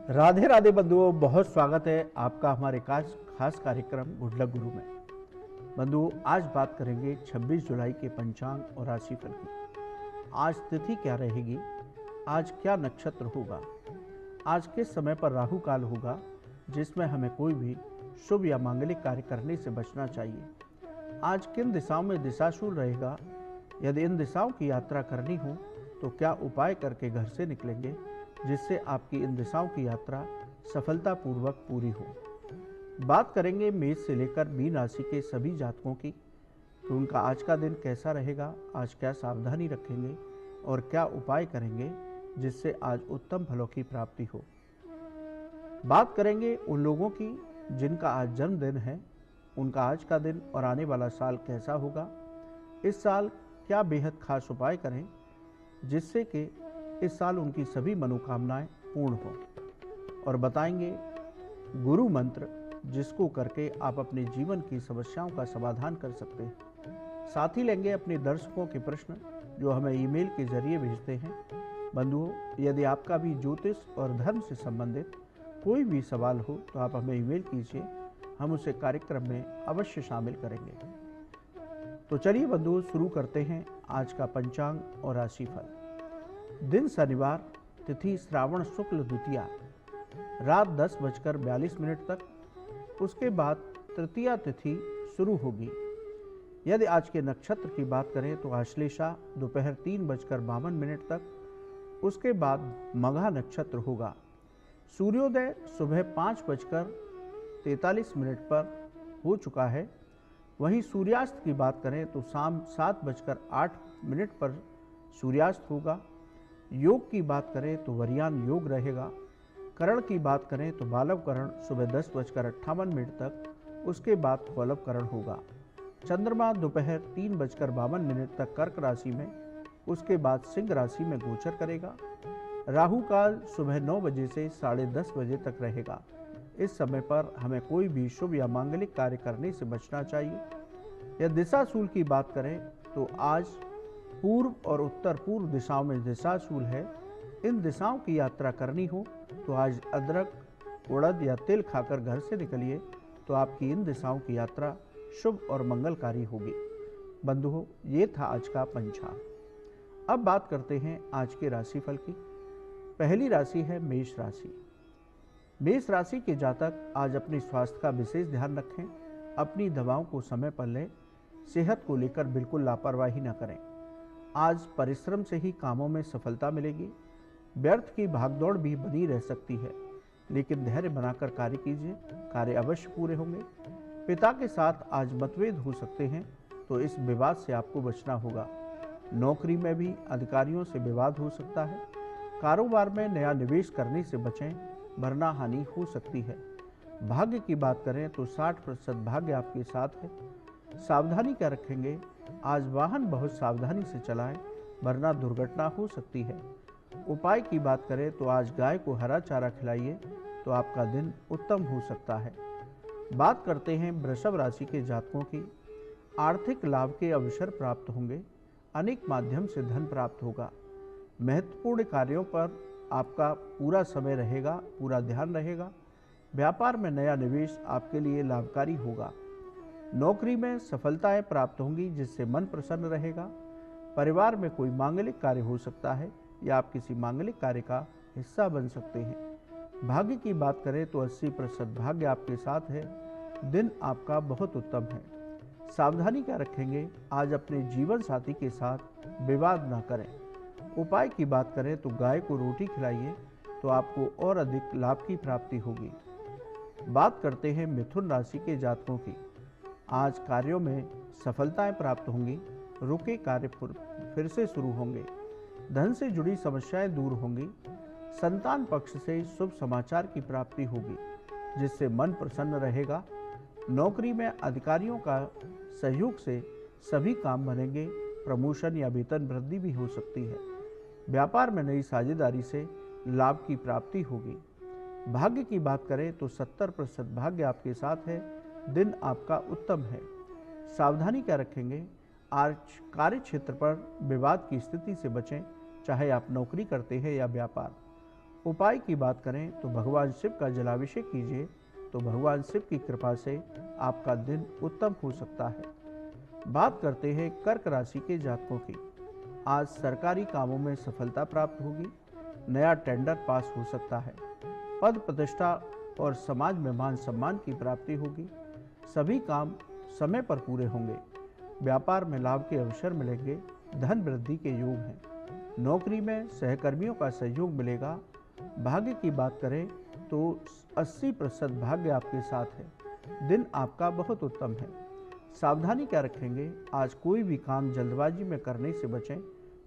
राधे राधे बंधुओं, बहुत स्वागत है आपका हमारे खास कार्यक्रम गुड लक गुरु में। बंधुओं, आज बात करेंगे 26 जुलाई के पंचांग और राशिफल की। आज तिथि क्या रहेगी, आज क्या नक्षत्र होगा, आज किस समय पर राहु काल होगा जिसमें हमें कोई भी शुभ या मांगलिक कार्य करने से बचना चाहिए। आज किन दिशाओं में दिशाशूल रहेगा, यदि इन दिशाओं की यात्रा करनी हो तो क्या उपाय करके घर से निकलेंगे जिससे आपकी इन दिशाओं की यात्रा सफलतापूर्वक पूरी हो। बात करेंगे मेष से लेकर मीन राशि के सभी जातकों की कि उनका आज का दिन कैसा रहेगा, आज क्या सावधानी रखेंगे और क्या उपाय करेंगे जिससे आज उत्तम फलों की प्राप्ति हो। बात करेंगे उन लोगों की जिनका आज जन्मदिन है, उनका आज का दिन और आने वाला साल कैसा होगा। इस साल क्या बेहद खास उपाय करें जिससे कि इस साल उनकी सभी मनोकामनाएं पूर्ण हो, और बताएंगे गुरु मंत्र जिसको करके आप अपने जीवन की समस्याओं का समाधान कर सकते हैं। साथ ही लेंगे अपने दर्शकों के प्रश्न जो हमें ईमेल के जरिए भेजते हैं। बंधुओं, यदि आपका भी ज्योतिष और धर्म से संबंधित कोई भी सवाल हो तो आप हमें ईमेल कीजिए, हम उसे कार्यक्रम में अवश्य शामिल करेंगे। तो चलिए बंधुओं, शुरू करते हैं आज का पंचांग और राशिफल। दिन शनिवार, तिथि श्रावण शुक्ल द्वितीया, रात 10:42 तक। उसके बाद तृतीया तिथि शुरू होगी। यदि आज के नक्षत्र की बात करें तो आश्लेषा दोपहर 3:52 तक। उसके बाद मघा नक्षत्र होगा। सूर्योदय सुबह 5:43 पर हो चुका है। वहीं सूर्यास्त की बात करें तो शाम 7:08 पर सूर्यास्त होगा। योग की बात करें तो वरियान योग रहेगा। करण की बात करें तो बालव करण सुबह 10:58 तक। उसके बाद कौलव करण होगा। चंद्रमा दोपहर 3:52 तक कर्क राशि में, उसके बाद सिंह राशि में गोचर करेगा। राहु काल सुबह 9 बजे से 10:30 बजे तक रहेगा। इस समय पर हमें कोई भी शुभ या मांगलिक कार्य करने से बचना चाहिए। या दिशाशूल की बात करें तो आज पूर्व और उत्तर पूर्व दिशाओं में दिशाशूल है। इन दिशाओं की यात्रा करनी हो तो आज अदरक, उड़द या तिल खाकर घर से निकलिए तो आपकी इन दिशाओं की यात्रा शुभ और मंगलकारी होगी। बंधुओं, ये था आज का पंचांग। अब बात करते हैं आज के राशिफल की। पहली राशि है मेष राशि। मेष राशि के जातक आज अपने स्वास्थ्य का विशेष ध्यान रखें। अपनी दवाओं को समय पर लें। सेहत को लेकर बिल्कुल लापरवाही न करें। आज परिश्रम से ही कामों में सफलता मिलेगी। व्यर्थ की भागदौड़ भी बनी रह सकती है, लेकिन धैर्य बनाकर कार्य कीजिए, कार्य अवश्य पूरे होंगे। पिता के साथ आज मतभेद हो सकते हैं, तो इस विवाद से आपको बचना होगा। नौकरी में भी अधिकारियों से विवाद हो सकता है। कारोबार में नया निवेश करने से बचें, वरना हानि हो सकती है। भाग्य की बात करें तो 60% भाग्य आपके साथ है। सावधानी क्या रखेंगे, आज वाहन बहुत सावधानी से चलाएं, वरना दुर्घटना हो सकती है। उपाय की बात करें तो आज गाय को हरा चारा खिलाइए तो आपका दिन उत्तम हो सकता है। बात करते हैं वृषभ राशि के जातकों की। आर्थिक लाभ के अवसर प्राप्त होंगे। अनेक माध्यम से धन प्राप्त होगा। महत्वपूर्ण कार्यों पर आपका पूरा समय रहेगा, पूरा ध्यान रहेगा। व्यापार में नया निवेश आपके लिए लाभकारी होगा। नौकरी में सफलताएं प्राप्त होंगी जिससे मन प्रसन्न रहेगा। परिवार में कोई मांगलिक कार्य हो सकता है या आप किसी मांगलिक कार्य का हिस्सा बन सकते हैं। भाग्य की बात करें तो 80% भाग्य आपके साथ है। दिन आपका बहुत उत्तम है। सावधानी क्या रखेंगे, आज अपने जीवन साथी के साथ विवाद ना करें। उपाय की बात करें तो गाय को रोटी खिलाइए तो आपको और अधिक लाभ की प्राप्ति होगी। बात करते हैं मिथुन राशि के जातकों की। आज कार्यों में सफलताएं प्राप्त होंगी। रुके कार्य फिर से शुरू होंगे। धन से जुड़ी समस्याएं दूर होंगी। संतान पक्ष से शुभ समाचार की प्राप्ति होगी जिससे मन प्रसन्न रहेगा। नौकरी में अधिकारियों का सहयोग से सभी काम बनेंगे। प्रमोशन या वेतन वृद्धि भी हो सकती है। व्यापार में नई साझेदारी से लाभ की प्राप्ति होगी। भाग्य की बात करें तो 70% भाग्य आपके साथ है। दिन आपका उत्तम है। सावधानी क्या रखेंगे, आज कार्य क्षेत्र पर विवाद की स्थिति से बचें, चाहे आप नौकरी करते हैं या व्यापार। उपाय की बात करें तो भगवान शिव का जलाभिषेक कीजिए, तो भगवान शिव की कृपा से आपका दिन उत्तम हो सकता है। बात करते हैं कर्क राशि के जातकों की। आज सरकारी कामों में सफलता प्राप्त होगी, नया टेंडर पास हो सकता है, पद प्रतिष्ठा और समाज में मान सम्मान की प्राप्ति होगी, सभी काम समय पर पूरे होंगे, व्यापार में लाभ के अवसर मिलेंगे, धन वृद्धि के योग हैं, नौकरी में सहकर्मियों का सहयोग मिलेगा। भाग्य की बात करें तो 80% भाग्य आपके साथ है, दिन आपका बहुत उत्तम है। सावधानी क्या रखेंगे, आज कोई भी काम जल्दबाजी में करने से बचें,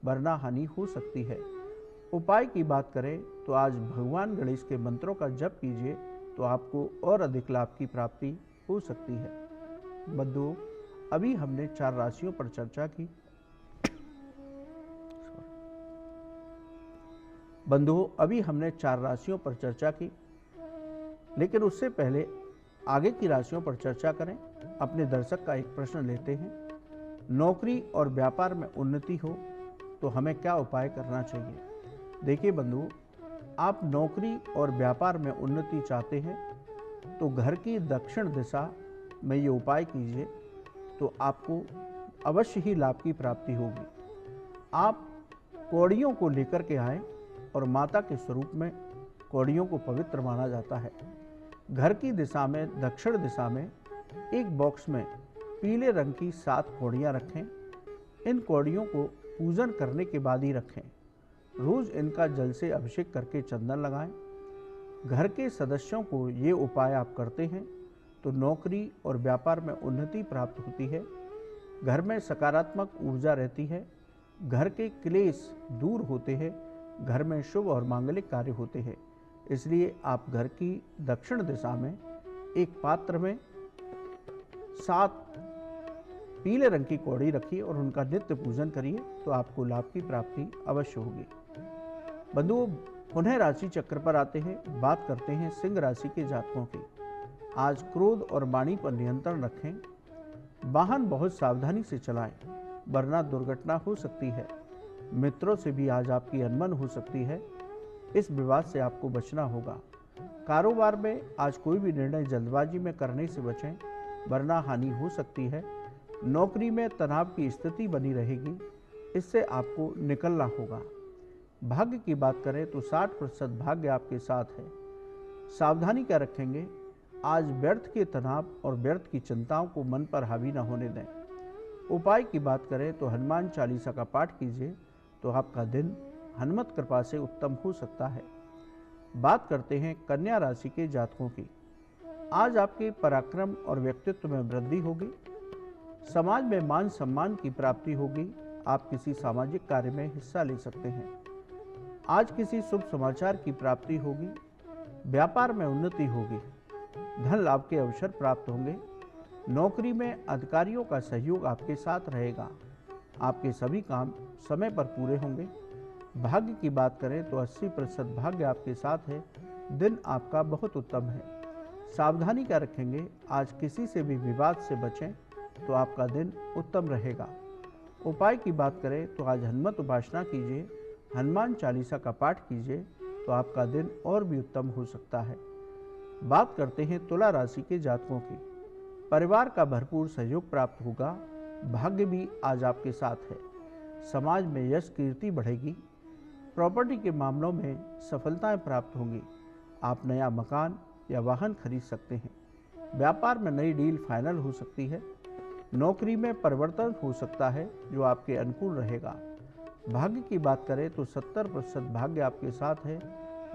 वरना हानि हो सकती है। उपाय की बात करें तो आज भगवान गणेश के मंत्रों का जप कीजिए, तो आपको और अधिक लाभ की प्राप्ति हो सकती है। बंधुओं, अभी हमने 4 राशियों पर चर्चा की। लेकिन उससे पहले आगे की राशियों पर चर्चा करें। अपने दर्शक का एक प्रश्न लेते हैं। नौकरी और व्यापार में उन्नति हो तो हमें क्या उपाय करना चाहिए? देखिए बंधुओं, आप नौकरी और व्यापार में उन्नति चाहते हैं तो घर की दक्षिण दिशा में ये उपाय कीजिए, तो आपको अवश्य ही लाभ की प्राप्ति होगी। आप कौड़ियों को लेकर के आएं, और माता के स्वरूप में कौड़ियों को पवित्र माना जाता है। घर की दिशा में दक्षिण दिशा में एक बॉक्स में पीले रंग की 7 कौड़ियाँ रखें। इन कौड़ियों को पूजन करने के बाद ही रखें। रोज इनका जल से अभिषेक करके चंदन लगाएं। घर के सदस्यों को ये उपाय आप करते हैं तो नौकरी और व्यापार में उन्नति प्राप्त होती है, घर में सकारात्मक ऊर्जा रहती है, घर के क्लेश दूर होते हैं, घर में शुभ और मांगलिक कार्य होते हैं। इसलिए आप घर की दक्षिण दिशा में एक पात्र में 7 पीले रंग की कौड़ी रखिए और उनका नित्य पूजन करिए, तो आपको लाभ की प्राप्ति अवश्य होगी। बंधुओं, पुनः राशि चक्र पर आते हैं। बात करते हैं सिंह राशि के जातकों की। आज क्रोध और वाणी पर नियंत्रण रखें। वाहन बहुत सावधानी से चलाएं, वरना दुर्घटना हो सकती है। मित्रों से भी आज आपकी अनबन हो सकती है, इस विवाद से आपको बचना होगा। कारोबार में आज कोई भी निर्णय जल्दबाजी में करने से बचें, वरना हानि हो सकती है। नौकरी में तनाव की स्थिति बनी रहेगी, इससे आपको निकलना होगा। भाग्य की बात करें तो 60% भाग्य आपके साथ है। सावधानी क्या रखेंगे, आज व्यर्थ के तनाव और व्यर्थ की चिंताओं को मन पर हावी न होने दें। उपाय की बात करें तो हनुमान चालीसा का पाठ कीजिए, तो आपका दिन हनुमत कृपा से उत्तम हो सकता है। बात करते हैं कन्या राशि के जातकों की। आज आपके पराक्रम और व्यक्तित्व में वृद्धि होगी, समाज में मान सम्मान की प्राप्ति होगी। आप किसी सामाजिक कार्य में हिस्सा ले सकते हैं। आज किसी शुभ समाचार की प्राप्ति होगी, व्यापार में उन्नति होगी, धन लाभ के अवसर प्राप्त होंगे। नौकरी में अधिकारियों का सहयोग आपके साथ रहेगा, आपके सभी काम समय पर पूरे होंगे। भाग्य की बात करें तो 80% भाग्य आपके साथ है, दिन आपका बहुत उत्तम है। सावधानी क्या रखेंगे, आज किसी से भी विवाद से बचें, तो आपका दिन उत्तम रहेगा। उपाय की बात करें तो आज हनुमत उपासना कीजिए, हनुमान चालीसा का पाठ कीजिए, तो आपका दिन और भी उत्तम हो सकता है। बात करते हैं तुला राशि के जातकों की। परिवार का भरपूर सहयोग प्राप्त होगा, भाग्य भी आज आपके साथ है। समाज में यश कीर्ति बढ़ेगी, प्रॉपर्टी के मामलों में सफलताएं प्राप्त होंगी। आप नया मकान या वाहन खरीद सकते हैं। व्यापार में नई डील फाइनल हो सकती है। नौकरी में परिवर्तन हो सकता है, जो आपके अनुकूल रहेगा। भाग्य की बात करें तो 70% भाग्य आपके साथ है,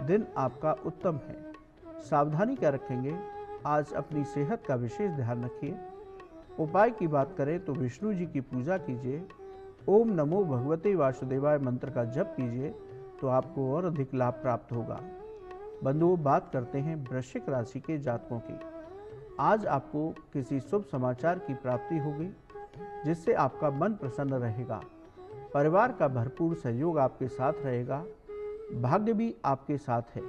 दिन आपका उत्तम है। सावधानी क्या रखेंगे, आज अपनी सेहत का विशेष ध्यान रखिए। उपाय की बात करें तो विष्णु जी की पूजा कीजिए, ओम नमो भगवते वासुदेवाय मंत्र का जप कीजिए, तो आपको और अधिक लाभ प्राप्त होगा। बंधुओं, बात करते हैं वृश्चिक राशि के जातकों की। आज आपको किसी शुभ समाचार की प्राप्ति होगी, जिससे आपका मन प्रसन्न रहेगा। परिवार का भरपूर सहयोग आपके साथ रहेगा, भाग्य भी आपके साथ है।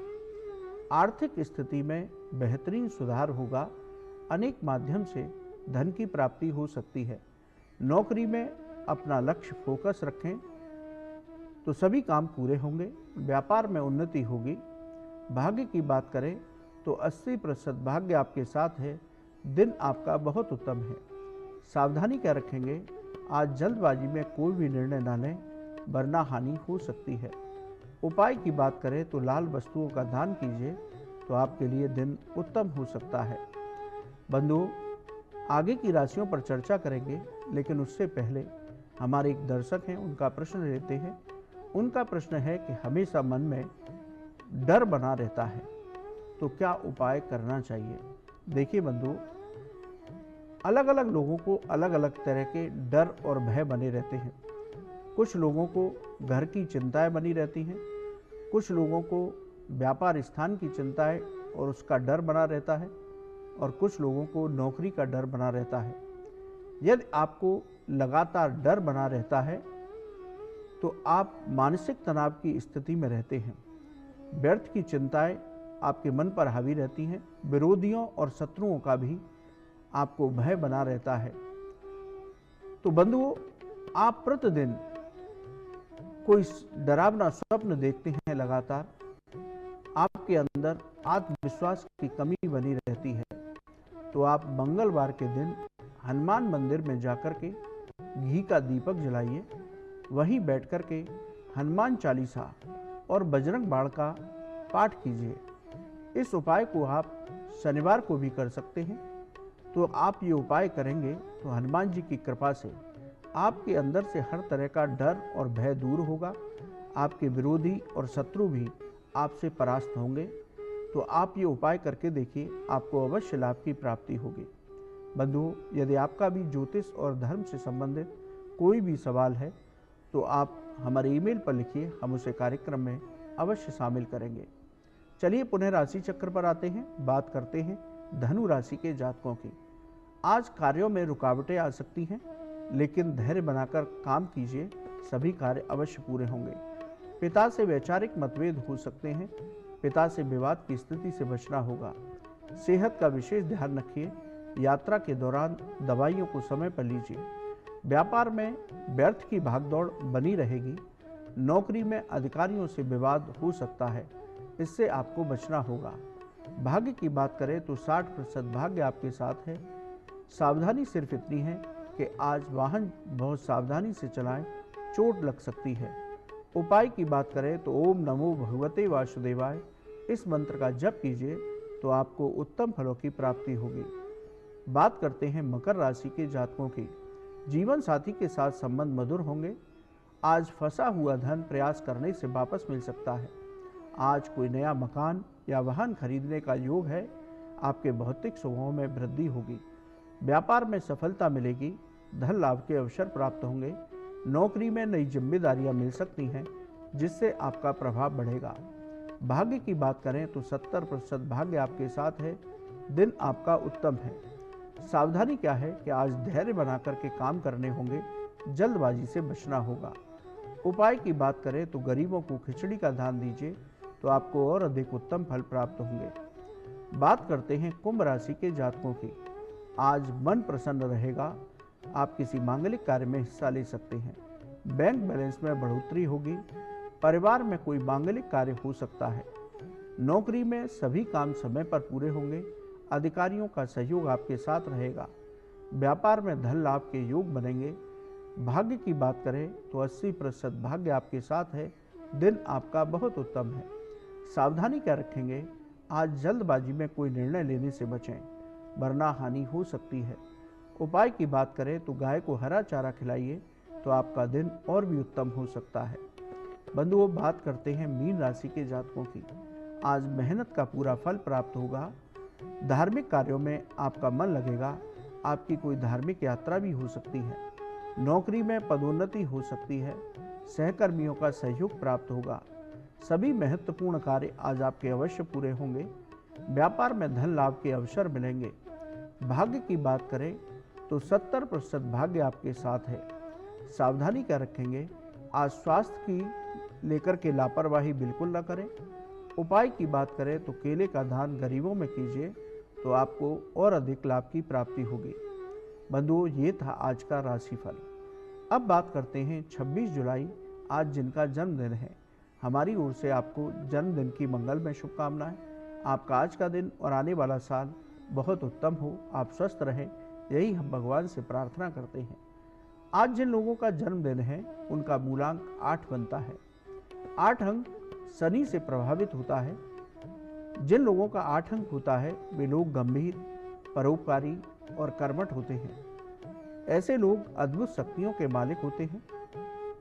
आर्थिक स्थिति में बेहतरीन सुधार होगा, अनेक माध्यम से धन की प्राप्ति हो सकती है। नौकरी में अपना लक्ष्य फोकस रखें, तो सभी काम पूरे होंगे। व्यापार में उन्नति होगी, भाग्य की बात करें तो 80% भाग्य आपके साथ है। दिन आपका बहुत उत्तम है। सावधानी क्या रखेंगे, आज जल्दबाजी में कोई भी निर्णय ना लें, वरना हानि हो सकती है। उपाय की बात करें तो लाल वस्तुओं का दान कीजिए, तो आपके लिए दिन उत्तम हो सकता है। बंधुओं, आगे की राशियों पर चर्चा करेंगे, लेकिन उससे पहले हमारे एक दर्शक हैं, उनका प्रश्न लेते हैं। उनका प्रश्न है कि हमेशा मन में डर बना रहता है, तो क्या उपाय करना चाहिए। देखिए बंधुओं, अलग अलग लोगों को अलग अलग तरह के डर और भय बने रहते हैं। कुछ लोगों को घर की चिंताएं बनी रहती हैं, कुछ लोगों को व्यापार स्थान की चिंताएं और उसका डर बना रहता है, और कुछ लोगों को नौकरी का डर बना रहता है। यदि आपको लगातार डर बना रहता है तो आप मानसिक तनाव की स्थिति में रहते हैं। व्यर्थ की चिंताएं आपके मन पर हावी रहती हैं। विरोधियों और शत्रुओं का भी आपको भय बना रहता है। तो बंधुओं, आप प्रतिदिन कोई डरावना स्वप्न देखते हैं, लगातार आपके अंदर आत्मविश्वास की कमी बनी रहती है, तो आप मंगलवार के दिन हनुमान मंदिर में जाकर के घी का दीपक जलाइए। वहीं बैठकर के हनुमान चालीसा और बजरंग बाण का पाठ कीजिए। इस उपाय को आप शनिवार को भी कर सकते हैं। तो आप ये उपाय करेंगे तो हनुमान जी की कृपा से आपके अंदर से हर तरह का डर और भय दूर होगा। आपके विरोधी और शत्रु भी आपसे परास्त होंगे। तो आप ये उपाय करके देखिए, आपको अवश्य लाभ की प्राप्ति होगी। बंधुओं, यदि आपका भी ज्योतिष और धर्म से संबंधित कोई भी सवाल है तो आप हमारे ईमेल पर लिखिए, हम उसे कार्यक्रम में अवश्य शामिल करेंगे। चलिए पुनः राशि चक्र पर आते हैं। बात करते हैं धनु राशि के जातकों की। आज कार्यों में रुकावटें आ सकती हैं, लेकिन धैर्य बनाकर काम कीजिए, सभी कार्य अवश्य पूरे होंगे। पिता से वैचारिक मतभेद हो सकते हैं, पिता से विवाद की स्थिति से बचना होगा। सेहत का विशेष ध्यान रखिए। यात्रा के दौरान दवाइयों को समय पर लीजिए। व्यापार में व्यर्थ की भागदौड़ बनी रहेगी। नौकरी में अधिकारियों से विवाद हो सकता है, इससे आपको बचना होगा। भाग्य की बात करें तो 60% भाग्य आपके साथ है। सावधानी सिर्फ इतनी है कि आज वाहन बहुत सावधानी से चलाएं, चोट लग सकती है। उपाय की बात करें तो ओम नमो भगवते वासुदेवाय, इस मंत्र का जप कीजिए तो आपको उत्तम फलों की प्राप्ति होगी। बात करते हैं मकर राशि के जातकों की। जीवन साथी के साथ संबंध मधुर होंगे। आज फंसा हुआ धन प्रयास करने से वापस मिल सकता है। आज कोई नया मकान या वाहन खरीदने का योग है। आपके भौतिक सुखों में वृद्धि होगी। व्यापार में सफलता मिलेगी। धन लाभ के अवसर प्राप्त होंगे। नौकरी में नई जिम्मेदारियां मिल सकती हैं, जिससे आपका प्रभाव बढ़ेगा। भाग्य की बात करें तो 70% भाग्य आपके साथ है। दिन आपका उत्तम है। सावधानी क्या है कि आज धैर्य बना करके काम करने होंगे, जल्दबाजी से बचना होगा। उपाय की बात करें तो गरीबों को खिचड़ी का दान दीजिए, तो आपको और अधिक उत्तम फल प्राप्त होंगे। बात करते हैं कुंभ राशि के जातकों की। आज मन प्रसन्न रहेगा। आप किसी मांगलिक कार्य में हिस्सा ले सकते हैं। बैंक बैलेंस में बढ़ोतरी होगी। परिवार में कोई मांगलिक कार्य हो सकता है। नौकरी में सभी काम समय पर पूरे होंगे। अधिकारियों का सहयोग आपके साथ रहेगा। व्यापार में धन लाभ के योग बनेंगे। भाग्य की बात करें तो 80% भाग्य आपके साथ है। दिन आपका बहुत उत्तम है। सावधानी क्या रखेंगे, आज जल्दबाजी में कोई निर्णय लेने से बचें, वरना हानि हो सकती है। उपाय की बात करें तो गाय को हरा चारा खिलाइए, तो आपका दिन और भी उत्तम हो सकता है। बंधुओं, बात करते हैं मीन राशि के जातकों की। आज मेहनत का पूरा फल प्राप्त होगा। धार्मिक कार्यों में आपका मन लगेगा। आपकी कोई धार्मिक यात्रा भी हो सकती है। नौकरी में पदोन्नति हो सकती है। सहकर्मियों का सहयोग प्राप्त होगा। सभी महत्वपूर्ण कार्य आज आपके अवश्य पूरे होंगे। व्यापार में धन लाभ के अवसर मिलेंगे। भाग्य की बात करें तो 70% भाग्य आपके साथ है। सावधानी क्या रखेंगे, आज स्वास्थ्य की लेकर के लापरवाही बिल्कुल न करें। उपाय की बात करें तो केले का दान गरीबों में कीजिए, तो आपको और अधिक लाभ की प्राप्ति होगी। बंधुओं, ये था आज का राशिफल। अब बात करते हैं 26 जुलाई, आज जिनका जन्मदिन है। हमारी ओर से आपको जन्मदिन की मंगलमय शुभकामनाएं। आपका आज का दिन और आने वाला साल बहुत उत्तम हो, आप स्वस्थ रहें, यही हम भगवान से प्रार्थना करते हैं। आज जिन लोगों का जन्मदिन है उनका मूलांक 8 बनता है। 8 अंक शनि से प्रभावित होता है। जिन लोगों का 8 अंक होता है वे लोग गंभीर, परोपकारी और कर्मठ होते हैं। ऐसे लोग अद्भुत शक्तियों के मालिक होते हैं।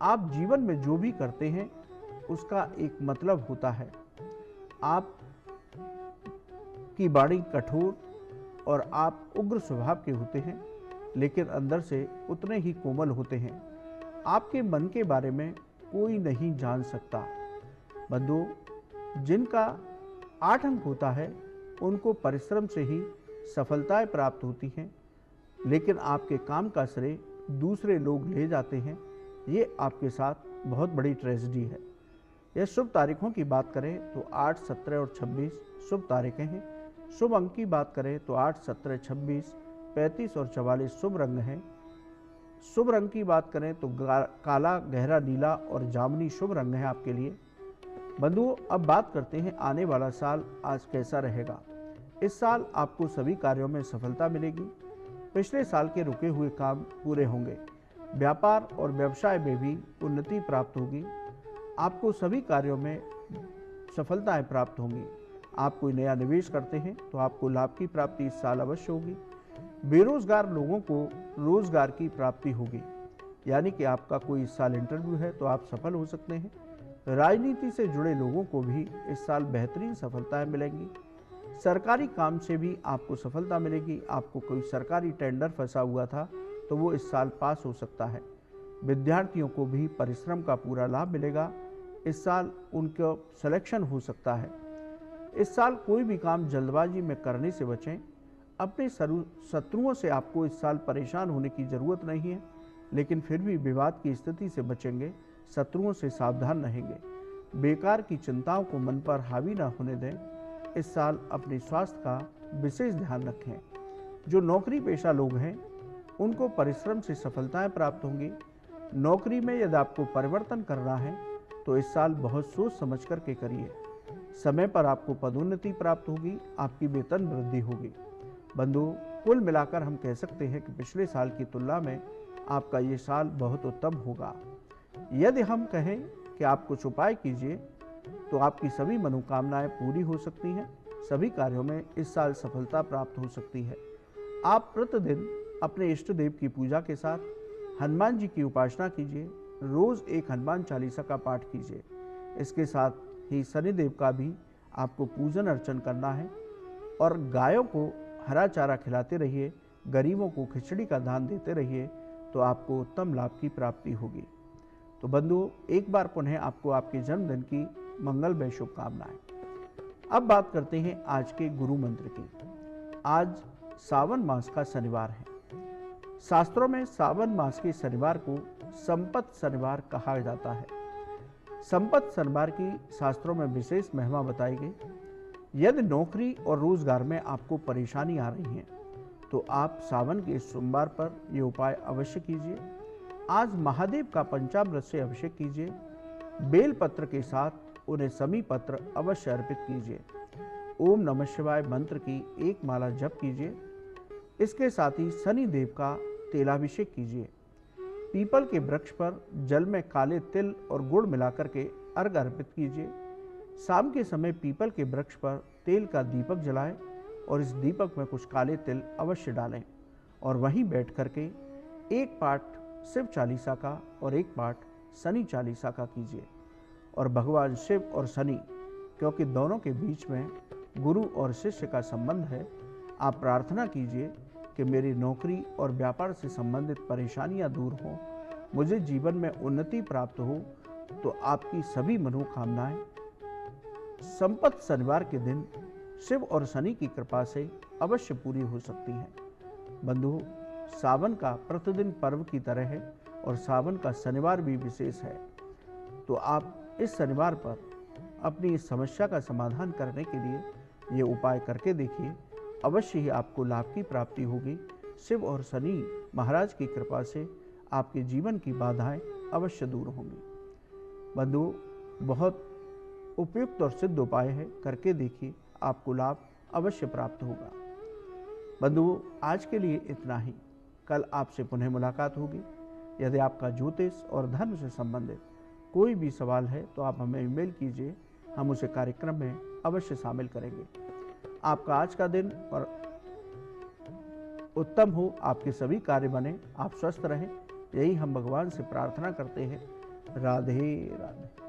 आप जीवन में जो भी करते हैं उसका एक मतलब होता है। आप की वाणी कठोर और आप उग्र स्वभाव के होते हैं, लेकिन अंदर से उतने ही कोमल होते हैं। आपके मन के बारे में कोई नहीं जान सकता। बंधुओं, जिनका 8 अंक होता है उनको परिश्रम से ही सफलताएं प्राप्त होती हैं, लेकिन आपके काम का श्रेय दूसरे लोग ले जाते हैं। ये आपके साथ बहुत बड़ी ट्रेजेडी है। यह शुभ तारीखों की बात करें तो 8, 17 और 26 शुभ तारीखें हैं। शुभ अंक की बात करें तो 8, 17, 26, 35 और 44 शुभ रंग हैं। शुभ रंग की बात करें तो काला, गहरा नीला और जामुनी शुभ रंग है आपके लिए। बंधुओं, अब बात करते हैं आने वाला साल आज कैसा रहेगा। इस साल आपको सभी कार्यों में सफलता मिलेगी। पिछले साल के रुके हुए काम पूरे होंगे। व्यापार और व्यवसाय में भी उन्नति प्राप्त होगी। आपको सभी कार्यों में सफलताएं प्राप्त होंगी। आप कोई नया निवेश करते हैं तो आपको लाभ की प्राप्ति इस साल अवश्य होगी। बेरोजगार लोगों को रोजगार की प्राप्ति होगी, यानी कि आपका कोई इस साल इंटरव्यू है तो आप सफल हो सकते हैं। राजनीति से जुड़े लोगों को भी इस साल बेहतरीन सफलताएं मिलेंगी। सरकारी काम से भी आपको सफलता मिलेगी। आपको कोई सरकारी टेंडर फंसा हुआ था तो वो इस साल पास हो सकता है। विद्यार्थियों को भी परिश्रम का पूरा लाभ मिलेगा। इस साल उनका सिलेक्शन हो सकता है। इस साल कोई भी काम जल्दबाजी में करने से बचें। अपने शत्रुओं से आपको इस साल परेशान होने की ज़रूरत नहीं है, लेकिन फिर भी विवाद की स्थिति से बचेंगे। शत्रुओं से सावधान रहेंगे। बेकार की चिंताओं को मन पर हावी न होने दें। इस साल अपने स्वास्थ्य का विशेष ध्यान रखें। जो नौकरी पेशा लोग हैं उनको परिश्रम से सफलताएं प्राप्त होंगी। नौकरी में यदि आपको परिवर्तन करना है तो इस साल बहुत सोच समझ कर के करिए। समय पर आपको पदोन्नति प्राप्त होगी। आपकी वेतन वृद्धि होगी। बंधुओं, कुल मिलाकर हम कह सकते हैं कि पिछले साल की तुलना में आपका ये साल बहुत उत्तम होगा। यदि हम कहें कि आप कुछ उपाय कीजिए तो आपकी सभी मनोकामनाएं पूरी हो सकती हैं। सभी कार्यों में इस साल सफलता प्राप्त हो सकती है। आप प्रतिदिन अपने इष्ट देव की पूजा के साथ हनुमान जी की उपासना कीजिए। रोज एक हनुमान चालीसा का पाठ कीजिए। इसके साथ ही शनिदेव का भी आपको पूजन अर्चन करना है और गायों को हरा चारा खिलाते रहिए। गरीबों को खिचड़ी का दान देते रहिए तो आपको उत्तम लाभ की प्राप्ति होगी। तो बंधुओं, एक बार पुनः आपको आपके जन्मदिन की मंगलमय शुभकामनाएं। अब बात करते हैं आज के गुरु मंत्र की। आज सावन मास का शनिवार है। शास्त्रों में सावन मास के शनिवार को संपत्त शनिवार कहा जाता है। संपत्त शनिवार की शास्त्रों में विशेष महिमा बताई गई। यदि नौकरी और रोजगार में आपको परेशानी आ रही है तो आप सावन के सोमवार पर यह उपाय अवश्य कीजिए। आज महादेव का पंचामृत से अभिषेक कीजिए। बेल पत्र के साथ उन्हें समी पत्र अवश्य अर्पित कीजिए। ओम नमः शिवाय मंत्र की एक माला जप कीजिए। इसके साथ ही शनि देव का तेलाभिषेक कीजिए। पीपल के वृक्ष पर जल में काले तिल और गुड़ मिलाकर के अर्घ अर्पित कीजिए। शाम के समय पीपल के वृक्ष पर तेल का दीपक जलाएं और इस दीपक में कुछ काले तिल अवश्य डालें और वहीं बैठ करके एक पाठ शिव चालीसा का और एक पाठ शनि चालीसा का कीजिए। और भगवान शिव और शनि, क्योंकि दोनों के बीच में गुरु और शिष्य का संबंध है, आप प्रार्थना कीजिए कि मेरी नौकरी और व्यापार से संबंधित परेशानियां दूर हों, मुझे जीवन में उन्नति प्राप्त हो। तो आपकी सभी मनोकामनाएं संपत्त शनिवार के दिन शिव और शनि की कृपा से अवश्य पूरी हो सकती हैं। बंधुओं, सावन का प्रतिदिन पर्व की तरह है और सावन का शनिवार भी विशेष है। तो आप इस शनिवार पर अपनी इस समस्या का समाधान करने के लिए ये उपाय करके देखिए। अवश्य ही आपको लाभ की प्राप्ति होगी। शिव और शनि महाराज की कृपा से आपके जीवन की बाधाएं अवश्य दूर होंगी। बंधुओं, बहुत उपयुक्त और सिद्ध उपाय है, करके देखिए, आपको लाभ अवश्य प्राप्त होगा। बंधुओं, आज के लिए इतना ही। कल आपसे पुनः मुलाकात होगी। यदि आपका ज्योतिष और धर्म से संबंधित कोई भी सवाल है तो आप हमें ईमेल कीजिए, हम उसे कार्यक्रम में अवश्य शामिल करेंगे। आपका आज का दिन और उत्तम हो, आपके सभी कार्य बने, आप स्वस्थ रहें, यही हम भगवान से प्रार्थना करते हैं। राधे राधे।